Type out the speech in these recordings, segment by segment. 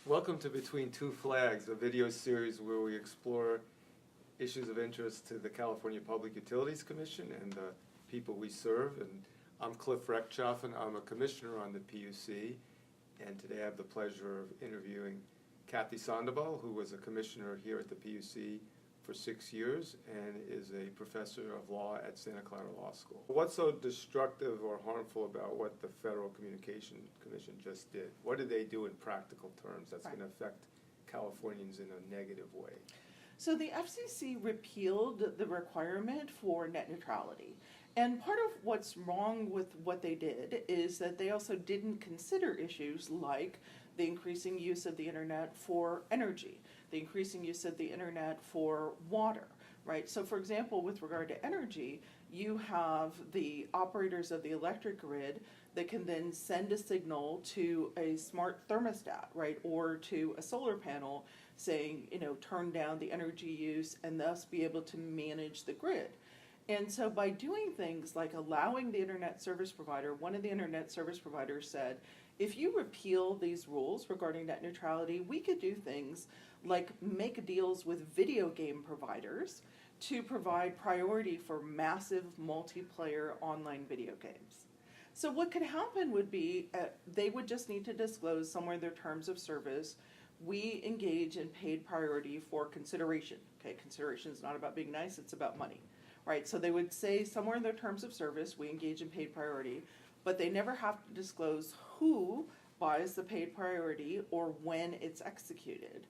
Welcome to Between Two Flags, a video series where we explore issues of interest to the California Public Utilities Commission and the people we serve. And I'm Cliff Rechtschaffen. I'm a commissioner on the PUC, and today I have the pleasure of interviewing Cathy Sandoval, who was a commissioner here at the PUC for 6 years and is a professor of law at Santa Clara Law School. What's so destructive or harmful about what the Federal Communications Commission just did? What did they do in practical terms that's going to affect Californians in a negative way? So the FCC repealed the requirement for net neutrality. And part of what's wrong with what they did is that they also didn't consider issues like the increasing use of the internet for energy, the increasing use of the internet for water, right? So for example, with regard to energy, you have the operators of the electric grid that can then send a signal to a smart thermostat, right? Or to a solar panel saying, turn down the energy use and thus be able to manage the grid. And so by doing things like allowing the internet service provider, one of the internet service providers said, if you repeal these rules regarding net neutrality, we could do things like make deals with video game providers to provide priority for massive multiplayer online video games. So what could happen would be they would just need to disclose somewhere in their terms of service, we engage in paid priority for consideration. Okay, consideration is not about being nice, it's about money. Right, so they would say somewhere in their terms of service, we engage in paid priority, but they never have to disclose who buys the paid priority or when it's executed.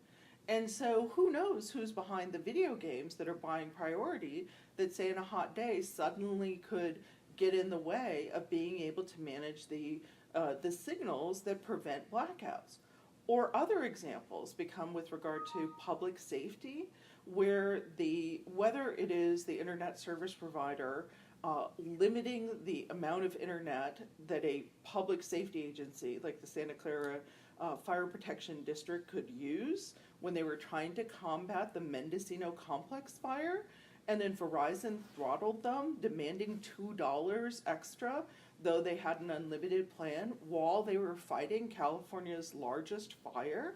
And so who knows who's behind the video games that are buying priority that, say, in a hot day suddenly could get in the way of being able to manage the signals that prevent blackouts. Or other examples become with regard to public safety, where whether it is the internet service provider limiting the amount of internet that a public safety agency like the Santa Clara Fire Protection District could use when they were trying to combat the Mendocino Complex fire, and then Verizon throttled them, demanding $2 extra, though they had an unlimited plan, while they were fighting California's largest fire.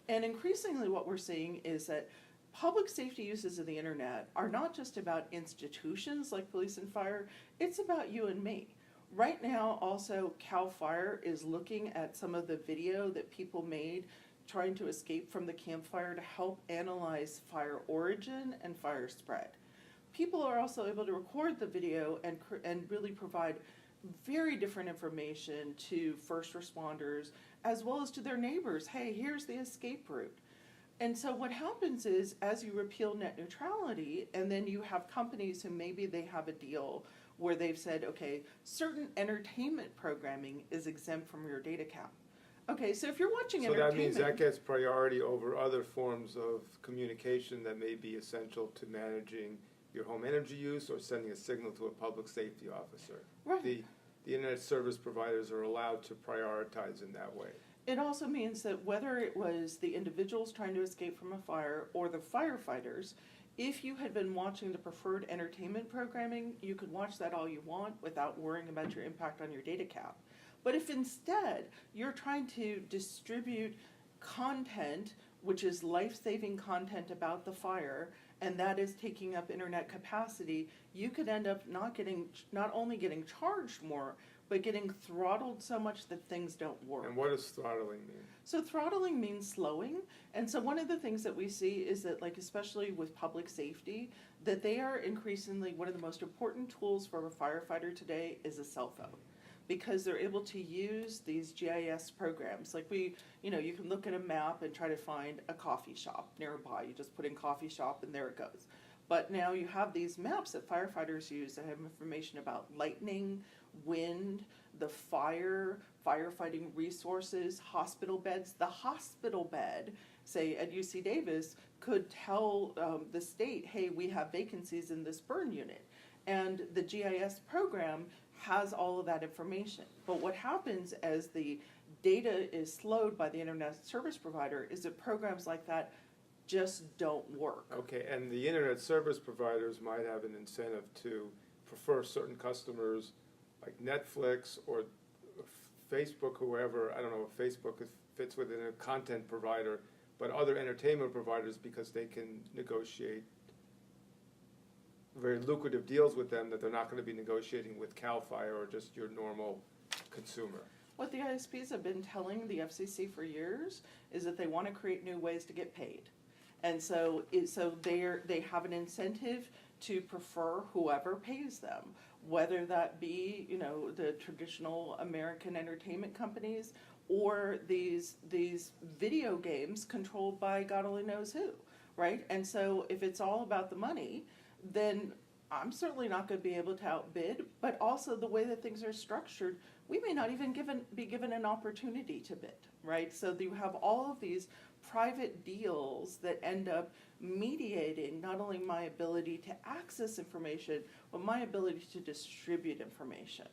And increasingly what we're seeing is that public safety uses of the internet are not just about institutions like police and fire, it's about you and me. Right now, also, CAL FIRE is looking at some of the video that people made trying to escape from the campfire to help analyze fire origin and fire spread. People are also able to record the video and really provide very different information to first responders as well as to their neighbors. Hey, here's the escape route. And so what happens is, as you repeal net neutrality, and then you have companies who maybe they have a deal where they've said, okay, certain entertainment programming is exempt from your data cap. Okay, so if you're watching entertainment... So that means that gets priority over other forms of communication that may be essential to managing your home energy use or sending a signal to a public safety officer. Right. The internet service providers are allowed to prioritize in that way. It also means that whether it was the individuals trying to escape from a fire or the firefighters, if you had been watching the preferred entertainment programming, you could watch that all you want without worrying about your impact on your data cap. But if instead you're trying to distribute content, which is life-saving content about the fire, and that is taking up internet capacity, you could end up not only getting charged more, but getting throttled so much that things don't work. And what does throttling mean? So throttling means slowing. And so one of the things that we see is that, like, especially with public safety, that they are increasingly, one of the most important tools for a firefighter today is a cell phone, because they're able to use these GIS programs. Like you can look at a map and try to find a coffee shop nearby. You just put in coffee shop and there it goes. But now you have these maps that firefighters use that have information about lightning, wind, the fire, firefighting resources, hospital beds. The hospital bed, say at UC Davis, could tell the state, hey, we have vacancies in this burn unit. And the GIS program has all of that information. But what happens as the data is slowed by the internet service provider is that programs like that just don't work. Okay, and the internet service providers might have an incentive to prefer certain customers like Netflix or Facebook, whoever, I don't know if Facebook fits within a content provider, but other entertainment providers, because they can negotiate very lucrative deals with them that they're not going to be negotiating with CAL FIRE or just your normal consumer. What the ISPs have been telling the FCC for years is that they want to create new ways to get paid. And so they have an incentive to prefer whoever pays them, whether that be, you know, the traditional American entertainment companies or these video games controlled by God only knows who, right? And so if it's all about the money, then I'm certainly not going to be able to outbid, but also the way that things are structured, we may not even be given an opportunity to bid, right? So you have all of these private deals that end up mediating not only my ability to access information, but my ability to distribute information.